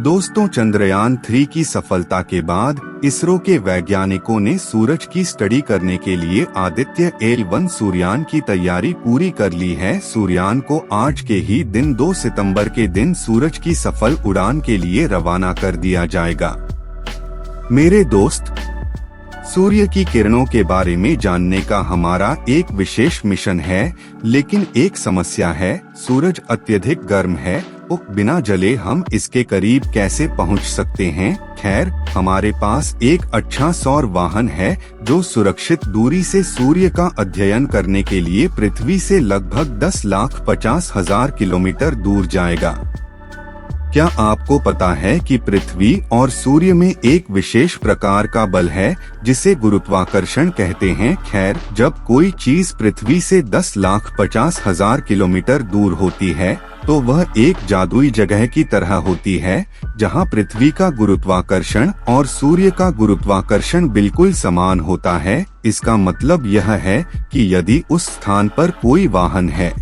दोस्तों, चंद्रयान 3 की सफलता के बाद इसरो के वैज्ञानिकों ने सूरज की स्टडी करने के लिए आदित्य L1 सूर्यान की तैयारी पूरी कर ली है। सूर्यान को आज के ही दिन 2 सितंबर के दिन सूरज की सफल उड़ान के लिए रवाना कर दिया जाएगा। मेरे दोस्त, सूर्य की किरणों के बारे में जानने का हमारा एक विशेष मिशन है, लेकिन एक समस्या है। सूरज अत्यधिक गर्म है, बिना जले हम इसके करीब कैसे पहुंच सकते हैं? खैर, हमारे पास एक अच्छा सौर वाहन है जो सुरक्षित दूरी से सूर्य का अध्ययन करने के लिए पृथ्वी से लगभग 10,50,000 किलोमीटर दूर जाएगा। क्या आपको पता है कि पृथ्वी और सूर्य में एक विशेष प्रकार का बल है जिसे गुरुत्वाकर्षण कहते हैं? खैर, जब कोई चीज पृथ्वी से 10,50,000 किलोमीटर दूर होती है तो वह एक जादुई जगह की तरह होती है जहां पृथ्वी का गुरुत्वाकर्षण और सूर्य का गुरुत्वाकर्षण बिल्कुल समान होता है। इसका मतलब यह है कि यदि उस स्थान पर कोई वाहन है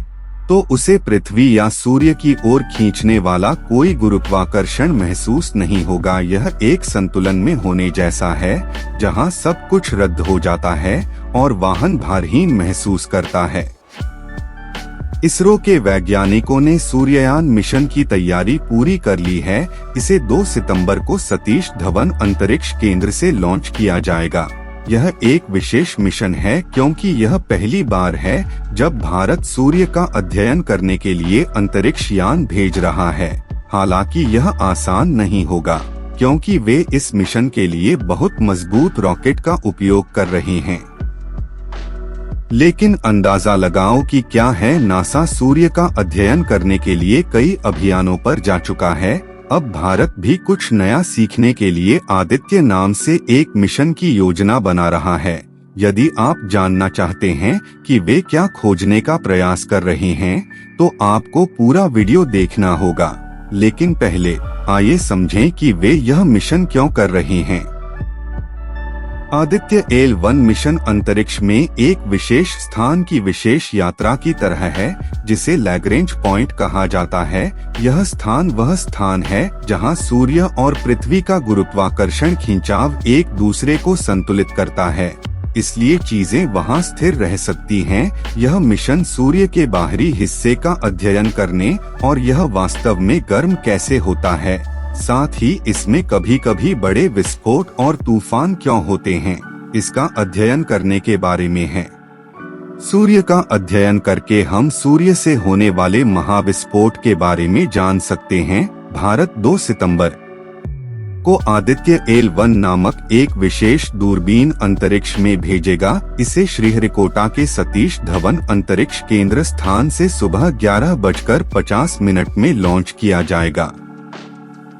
तो उसे पृथ्वी या सूर्य की ओर खींचने वाला कोई गुरुत्वाकर्षण महसूस नहीं होगा। यह एक संतुलन में होने जैसा है जहां सब कुछ रद्द हो जाता है और वाहन भारहीन महसूस करता है। इसरो के वैज्ञानिकों ने सूर्ययान मिशन की तैयारी पूरी कर ली है। इसे 2 सितंबर को सतीश धवन अंतरिक्ष केंद्र से लॉन्च किया जाएगा। यह एक विशेष मिशन है क्योंकि यह पहली बार है जब भारत सूर्य का अध्ययन करने के लिए अंतरिक्ष यान भेज रहा है। हालांकि यह आसान नहीं होगा क्योंकि वे इस मिशन के लिए बहुत मजबूत रॉकेट का उपयोग कर रहे हैं। लेकिन अंदाजा लगाओ कि क्या है, नासा सूर्य का अध्ययन करने के लिए कई अभियानों पर जा चुका है। अब भारत भी कुछ नया सीखने के लिए आदित्य नाम से एक मिशन की योजना बना रहा है। यदि आप जानना चाहते हैं कि वे क्या खोजने का प्रयास कर रहे हैं, तो आपको पूरा वीडियो देखना होगा। लेकिन पहले आइए समझें कि वे यह मिशन क्यों कर रहे हैं। आदित्य L1 मिशन अंतरिक्ष में एक विशेष स्थान की विशेष यात्रा की तरह है जिसे लैग्रेंज पॉइंट कहा जाता है। यह स्थान वह स्थान है जहां सूर्य और पृथ्वी का गुरुत्वाकर्षण खिंचाव एक दूसरे को संतुलित करता है, इसलिए चीजें वहां स्थिर रह सकती हैं। यह मिशन सूर्य के बाहरी हिस्से का अध्ययन करने और यह वास्तव में गर्म कैसे होता है, साथ ही इसमें कभी कभी बड़े विस्फोट और तूफान क्यों होते हैं, इसका अध्ययन करने के बारे में है। सूर्य का अध्ययन करके हम सूर्य से होने वाले महाविस्फोट के बारे में जान सकते हैं। भारत 2 सितंबर को आदित्य L1 नामक एक विशेष दूरबीन अंतरिक्ष में भेजेगा। इसे श्रीहरिकोटा के सतीश धवन अंतरिक्ष केंद्र स्थान से सुबह 11:50 में लॉन्च किया जाएगा।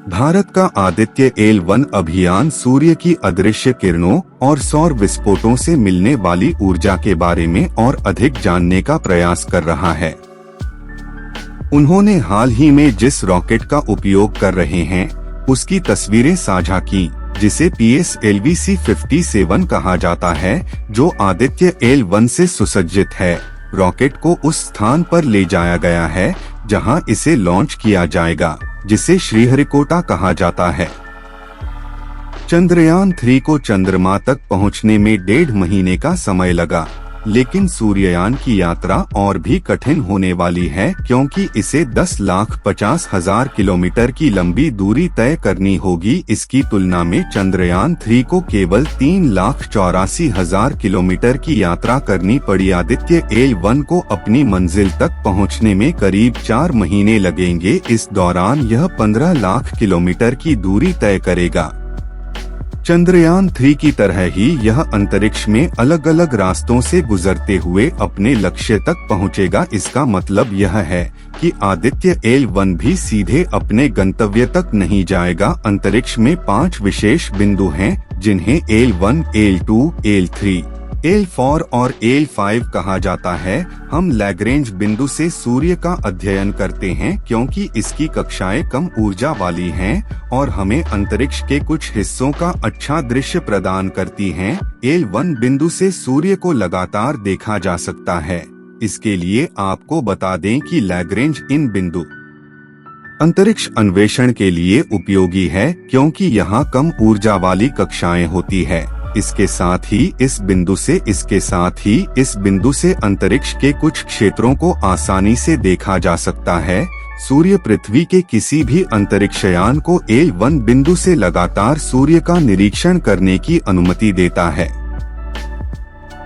भारत का आदित्य L1 अभियान सूर्य की अदृश्य किरणों और सौर विस्फोटों से मिलने वाली ऊर्जा के बारे में और अधिक जानने का प्रयास कर रहा है। उन्होंने हाल ही में जिस रॉकेट का उपयोग कर रहे हैं उसकी तस्वीरें साझा की, जिसे PSLV-C57 कहा जाता है, जो आदित्य L1 से सुसज्जित है। रॉकेट को उस स्थान पर ले जाया गया है जहां इसे लॉन्च किया जाएगा, जिसे श्रीहरिकोटा कहा जाता है। चंद्रयान 3 को चंद्रमा तक पहुंचने में 1.5 महीने का समय लगा, लेकिन सूर्ययान की यात्रा और भी कठिन होने वाली है क्योंकि इसे 10,50,000 किलोमीटर की लंबी दूरी तय करनी होगी। इसकी तुलना में चंद्रयान 3 को केवल 3,84,000 किलोमीटर की यात्रा करनी पड़ी। आदित्य L1 को अपनी मंजिल तक पहुंचने में करीब 4 महीने लगेंगे। इस दौरान यह 15 लाख किलोमीटर की दूरी तय करेगा। चंद्रयान 3 की तरह ही यह अंतरिक्ष में अलग अलग रास्तों से गुजरते हुए अपने लक्ष्य तक पहुंचेगा। इसका मतलब यह है कि आदित्य L1 भी सीधे अपने गंतव्य तक नहीं जाएगा। अंतरिक्ष में 5 विशेष बिंदु हैं जिन्हें L1, L2, L3, L4 और L5 कहा जाता है। हम लैग्रेंज बिंदु से सूर्य का अध्ययन करते हैं क्योंकि इसकी कक्षाएं कम ऊर्जा वाली हैं और हमें अंतरिक्ष के कुछ हिस्सों का अच्छा दृश्य प्रदान करती हैं। L1 बिंदु से सूर्य को लगातार देखा जा सकता है। इसके लिए आपको बता दें कि लैग्रेंज इन बिंदु अंतरिक्ष अन्वेषण के लिए उपयोगी है क्योंकि यहाँ कम ऊर्जा वाली कक्षाएं होती है। इसके साथ ही इस बिंदु से अंतरिक्ष के कुछ क्षेत्रों को आसानी से देखा जा सकता है। सूर्य पृथ्वी के किसी भी अंतरिक्षयान को L1 बिंदु से लगातार सूर्य का निरीक्षण करने की अनुमति देता है।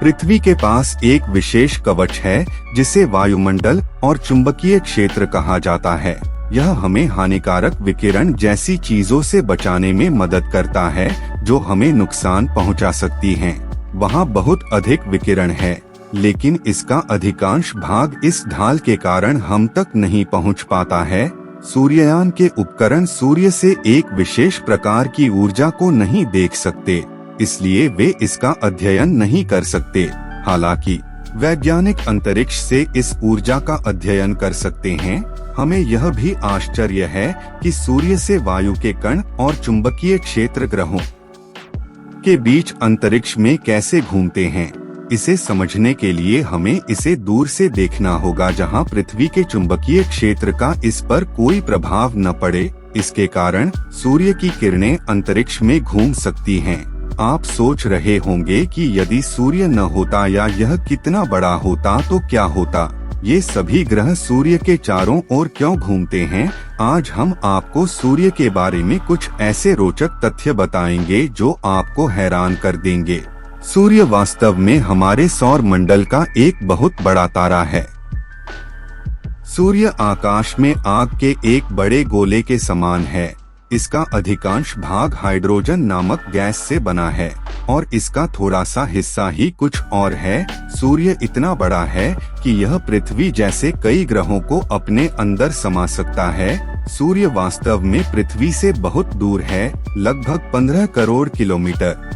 पृथ्वी के पास एक विशेष कवच है जिसे वायुमंडल और चुंबकीय क्षेत्र कहा जाता है। यह हमें हानिकारक विकिरण जैसी चीजों से बचाने में मदद करता है जो हमें नुकसान पहुंचा सकती हैं। वहाँ बहुत अधिक विकिरण है, लेकिन इसका अधिकांश भाग इस ढाल के कारण हम तक नहीं पहुंच पाता है। सूर्ययान के उपकरण सूर्य से एक विशेष प्रकार की ऊर्जा को नहीं देख सकते, इसलिए वे इसका अध्ययन नहीं कर सकते। हालांकि वैज्ञानिक अंतरिक्ष से इस ऊर्जा का अध्ययन कर सकते हैं। हमें यह भी आश्चर्य है कि सूर्य से वायु के कण और चुंबकीय क्षेत्र ग्रहों के बीच अंतरिक्ष में कैसे घूमते हैं। इसे समझने के लिए हमें इसे दूर से देखना होगा, जहां पृथ्वी के चुंबकीय क्षेत्र का इस पर कोई प्रभाव न पड़े। इसके कारण सूर्य की किरणें अंतरिक्ष में घूम सकती हैं। आप सोच रहे होंगे कि यदि सूर्य न होता या यह कितना बड़ा होता तो क्या होता। ये सभी ग्रह सूर्य के चारों ओर क्यों घूमते हैं। आज हम आपको सूर्य के बारे में कुछ ऐसे रोचक तथ्य बताएंगे जो आपको हैरान कर देंगे। सूर्य वास्तव में हमारे सौर मंडल का एक बहुत बड़ा तारा है। सूर्य आकाश में आग के एक बड़े गोले के समान है। इसका अधिकांश भाग हाइड्रोजन नामक गैस से बना है और इसका थोड़ा सा हिस्सा ही कुछ और है। सूर्य इतना बड़ा है कि यह पृथ्वी जैसे कई ग्रहों को अपने अंदर समा सकता है। सूर्य वास्तव में पृथ्वी से बहुत दूर है, लगभग 15 करोड़ किलोमीटर।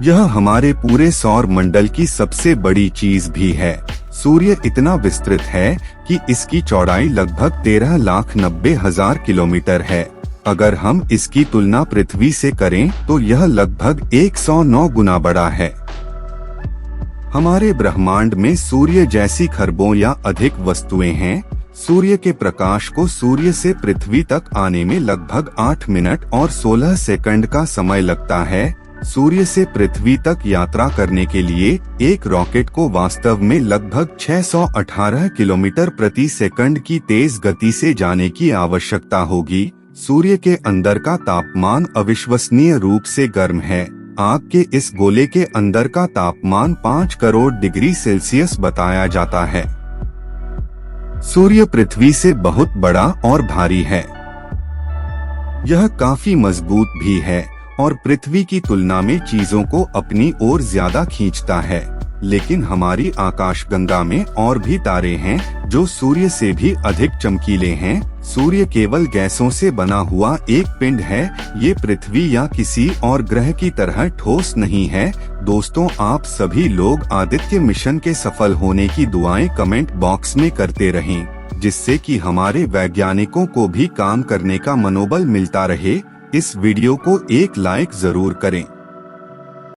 यह हमारे पूरे सौर मंडल की सबसे बड़ी चीज भी है। सूर्य इतना विस्तृत है कि इसकी चौड़ाई लगभग 13,90,000 किलोमीटर है। अगर हम इसकी तुलना पृथ्वी से करें तो यह लगभग 109 गुना बड़ा है। हमारे ब्रह्मांड में सूर्य जैसी खरबों या अधिक वस्तुएं हैं। सूर्य के प्रकाश को सूर्य से पृथ्वी तक आने में लगभग 8 मिनट और 16 सेकंड का समय लगता है। सूर्य से पृथ्वी तक यात्रा करने के लिए एक रॉकेट को वास्तव में लगभग 618 किलोमीटर प्रति सेकंड की तेज गति से जाने की आवश्यकता होगी। सूर्य के अंदर का तापमान अविश्वसनीय रूप से गर्म है। आग के इस गोले के अंदर का तापमान 5 करोड़ डिग्री सेल्सियस बताया जाता है। सूर्य पृथ्वी से बहुत बड़ा और भारी है। यह काफी मजबूत भी है और पृथ्वी की तुलना में चीजों को अपनी ओर ज्यादा खींचता है। लेकिन हमारी आकाशगंगा में और भी तारे हैं जो सूर्य से भी अधिक चमकीले हैं। सूर्य केवल गैसों से बना हुआ एक पिंड है। ये पृथ्वी या किसी और ग्रह की तरह ठोस नहीं है। दोस्तों, आप सभी लोग आदित्य मिशन के सफल होने की दुआएं कमेंट बॉक्स में करते रहें, जिससे कि हमारे वैज्ञानिकों को भी काम करने का मनोबल मिलता रहे। इस वीडियो को एक लाइक जरूर करें।